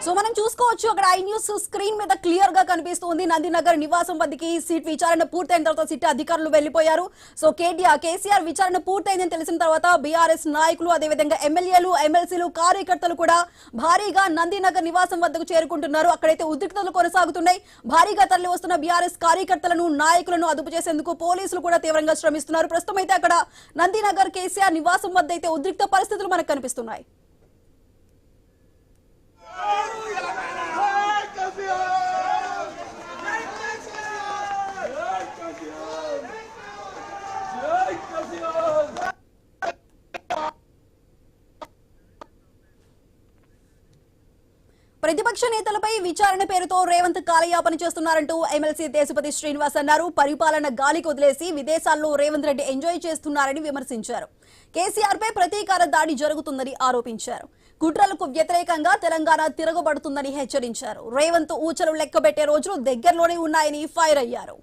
So మనం చూసుకోవచ్చు అక్కడ ఐ న్యూస్ స్క్రీన్ మీద క్లియర్ గా కనిపిస్తుంది నందినగర్ నివాసం వద్దకి సీట్ విచారణ పూర్తయిన తర్వాత సిట్ అధికారులు వెళ్లిపోయారు. సో కేసీఆర్ విచారణ పూర్తయిందని తెలిసిన తర్వాత బీఆర్ఎస్ నాయకులు అదేవిధంగా ఎమ్మెల్యేలు ఎమ్మెల్సీలు కార్యకర్తలు కూడా భారీగా నందినగర్ నివాసం వద్దకు చేరుకుంటున్నారు. అక్కడైతే ఉద్రిక్తతలు కొనసాగుతున్నాయి. భారీగా తరలి వస్తున్న బీఆర్ఎస్ కార్యకర్తలను నాయకులను అదుపు చేసేందుకు పోలీసులు కూడా తీవ్రంగా శ్రమిస్తున్నారు. ప్రస్తుతం అయితే అక్కడ నందినగర్ కేసీఆర్ నివాసం వద్ద అయితే ఉద్రిక్త పరిస్థితులు మనకు కనిపిస్తున్నాయి. ప్రతిపక్ష నేతలపై విచారణ పేరుతో రేవంత్ కాలయాపన చేస్తున్నారంటూ ఎమ్మెల్సీ దేశపతి శ్రీనివాస్ అన్నారు. పరిపాలన గాలికి వదిలేసి విదేశాల్లో రేవంత్ రెడ్డి ఎంజాయ్ చేస్తున్నారని విమర్శించారు. కేసీఆర్ పై ప్రతీకార దాడి జరుగుతుందని ఆరోపించారు. కుట్రలకు వ్యతిరేకంగా తెలంగాణ తిరగబడుతుందని హెచ్చరించారు. రేవంత్ ఊచలు లెక్కబెట్టే రోజులు దగ్గరలోనే ఉన్నాయని ఫైర్ అయ్యారు.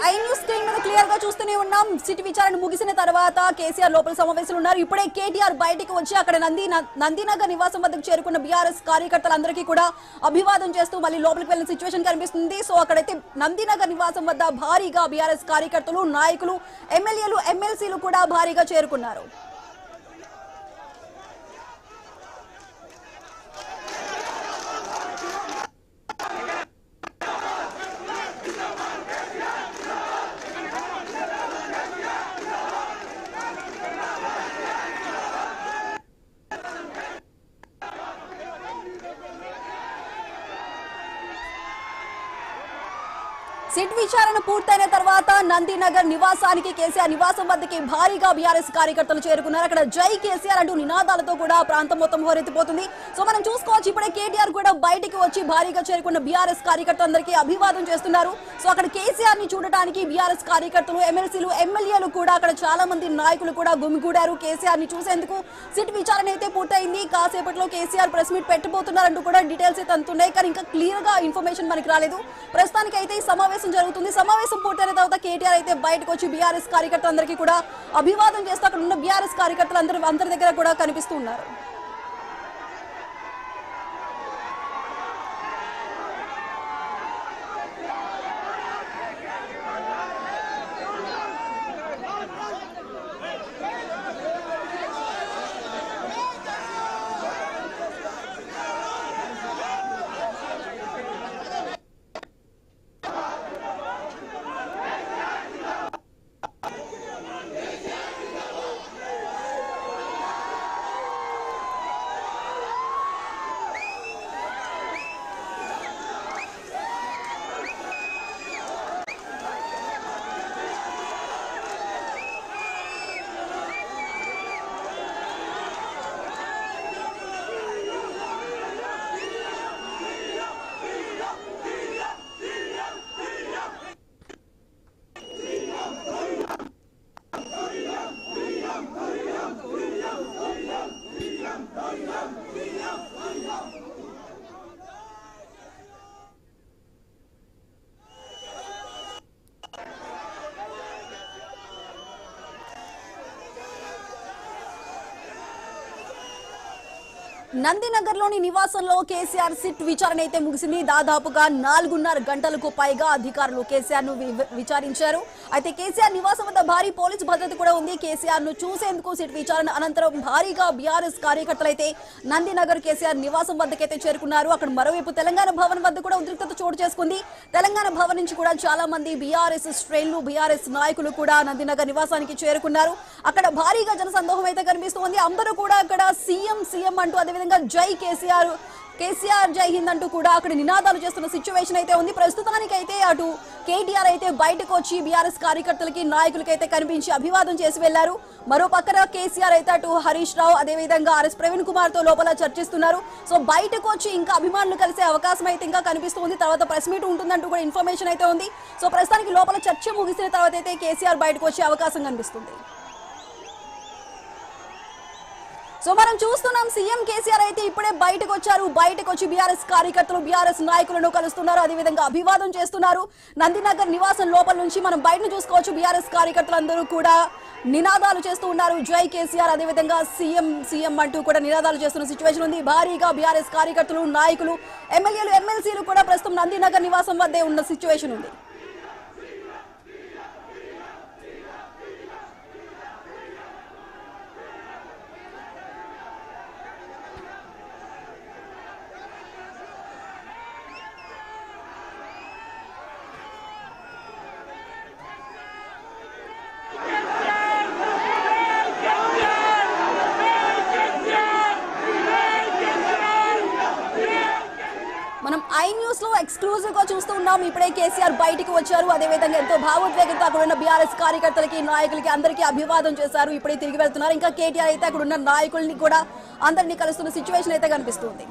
ఐ న్యూస్ స్క్రీన్ మీద క్లియర్ గా చూస్తూనే ఉన్నాం. సిట్ విచారణ ముగిసిన తర్వాత కేసీఆర్ లోపల సమావేశంలో ఉన్నారు. ఇప్పుడే కేటీఆర్ బయటికి వచ్చి అక్కడ నందినగర్ నివాసం వద్దకు చేరుకున్న బీఆర్ఎస్ కార్యకర్తలందరికీ కూడా అభివాదం చేస్తూ మళ్ళీ లోపలికి వెళ్ళిన సిచ్యువేషన్ కనిపిస్తుంది. సో అక్కడైతే నందినగర్ నివాసం వద్ద భారీగా బీఆర్ఎస్ కార్యకర్తలు నాయకులు ఎమ్మెల్యేలు ఎమ్మెల్సీలు కూడా భారీగా చేరుకున్నారు. సిట్ విచారణ పూర్తయిన తర్వాత నందినగర్ నివాసానికి కేసీఆర్ నివాసం వద్దకి భారీగా బీఆర్ఎస్ కార్యకర్తలు చేరుకున్నారు. అక్కడ జై కేసీఆర్ అంటూ నినాదాలతో కూడా ప్రాంతం మొత్తం హోరెత్తిపోతుంది. సో మనం చూసుకోవచ్చు ఇప్పుడే కేటీఆర్ కూడా బయటికి వచ్చి భారీగా చేరుకున్న బీఆర్ఎస్ కార్యకర్తలందరికీ అభివాదం చేస్తున్నారు. సో అక్కడ కేసీఆర్ ని చూడటానికి బీఆర్ఎస్ కార్యకర్తలు ఎమ్మెల్సీలు ఎమ్మెల్యేలు కూడా అక్కడ చాలా మంది నాయకులు కూడా గుమిగూడారు కేసీఆర్ ని చూసేందుకు. సిట్ విచారణ అయితే పూర్తయింది. కాసేపట్లో కేసీఆర్ ప్రెస్ మీట్ పెట్టబోతున్నారంటూ కూడా డీటెయిల్స్ అయితే అందుతున్నాయి. కానీ ఇంకా క్లియర్ గా ఇన్ఫర్మేషన్ మనకి రాలేదు. ప్రస్తుతానికి అయితే ఈ సమావేశం జరుగుతుంది. సమావేశం పూర్తయిన తర్వాత కేటీఆర్ అయితే బయటకు వచ్చి బీఆర్ఎస్ కార్యకర్తలందరికీ కూడా అభివాదం చేస్తూ అక్కడ ఉన్న బీఆర్ఎస్ కార్యకర్తలు అందరి దగ్గర కూడా కనిపిస్తూ ఉన్నారు. నందినగర్ లోని నివాసంలో కేసీఆర్ సిట్ విచారణ అయితే ముగిసింది. దాదాపుగా 4.5 గంటలకు పైగా అధికారులు కేసీఆర్ ను విచారించారు. అయితే కేసీఆర్ నివాసం వద్ద భారీ పోలీసు భద్రత కూడా ఉంది. కేసీఆర్ ను చూసేందుకు సిట్ విచారణ అనంతరం భారీగా బీఆర్ఎస్ కార్యకర్తలు అయితే నందినగర్ కేసీఆర్ నివాసం వద్దకైతే చేరుకున్నారు. అక్కడ మరోవైపు తెలంగాణ భవన్ వద్ద కూడా ఉద్రిక్తత చోటు చేసుకుంది. తెలంగాణ భవన్ నుంచి కూడా చాలా మంది బీఆర్ఎస్ శ్రేణులు బీఆర్ఎస్ నాయకులు కూడా నందినగర్ నివాసానికి చేరుకున్నారు. అక్కడ భారీగా జనసందోహం అయితే కనిపిస్తుంది. అందరూ కూడా అక్కడ సీఎం అంటూ అదేవిధంగా జై కేసీఆర్ జై హింద్ అంటూ కూడా అక్కడ నినాదాలు చేస్తున్న సిచ్యువేషన్ అయితే ఉంది. ప్రస్తుతానికైతే అటు కేటీఆర్ అయితే బయటకు వచ్చి బీఆర్ఎస్ కార్యకర్తలకి నాయకులకి అయితే కనిపించి అభివాదం చేసి వెళ్లారు. మరో పక్కన కేసీఆర్ అయితే అటు హరీష్ రావు అదేవిధంగా ఆర్ఎస్ ప్రవీణ్ కుమార్ తో లోపల చర్చిస్తున్నారు. సో బయటకు వచ్చి ఇంకా అభిమానులు కలిసే అవకాశం అయితే ఇంకా కనిపిస్తుంది. తర్వాత ప్రెస్ మీట్ ఉంటుందంటూ కూడా ఇన్ఫర్మేషన్ అయితే ఉంది. సో ప్రస్తుతానికి లోపల చర్చ ముగిసిన తర్వాత అయితే కేసీఆర్ బయటకు వచ్చే అవకాశం కనిపిస్తుంది. సో మనం చూస్తున్నాం సీఎం కేసీఆర్ అయితే ఇప్పుడే బయటకు వచ్చారు. బయటకు వచ్చి బీఆర్ఎస్ కార్యకర్తలు బీఆర్ఎస్ నాయకులను కలుస్తున్నారు, అదేవిధంగా అభివాదం చేస్తున్నారు. నందినగర్ నివాసం లోపల నుంచి మనం బయటను చూసుకోవచ్చు. బీఆర్ఎస్ కార్యకర్తలు అందరూ కూడా నినాదాలు చేస్తూ ఉన్నారు. జై కేసీఆర్, అదేవిధంగా సీఎం సీఎం అంటూ కూడా నినాదాలు చేస్తున్న సిచ్యువేషన్ ఉంది. భారీగా బీఆర్ఎస్ కార్యకర్తలు, నాయకులు, ఎమ్మెల్యేలు, ఎమ్మెల్సీలు కూడా ప్రస్తుతం నందినగర్ నివాసం వద్దే ఉన్న సిచ్యువేషన్ ఉంది. మనం ఐ న్యూస్ లో ఎక్స్క్లూజివ్ గా చూస్తూ ఉన్నాం. ఇప్పుడే కేసీఆర్ బయటికి వచ్చారు, అదేవిధంగా ఎంతో భావోద్వేగంతో అక్కడ ఉన్న బీఆర్ఎస్ కార్యకర్తలకి, నాయకులకి అందరికీ అభివాదం చేశారు. ఇప్పుడే తిరిగి వెళ్తున్నారు. ఇంకా కేటీఆర్ అయితే అక్కడ ఉన్న నాయకుల్ని కూడా అందరినీ కలుస్తున్న సిచ్యువేషన్ అయితే కనిపిస్తుంది.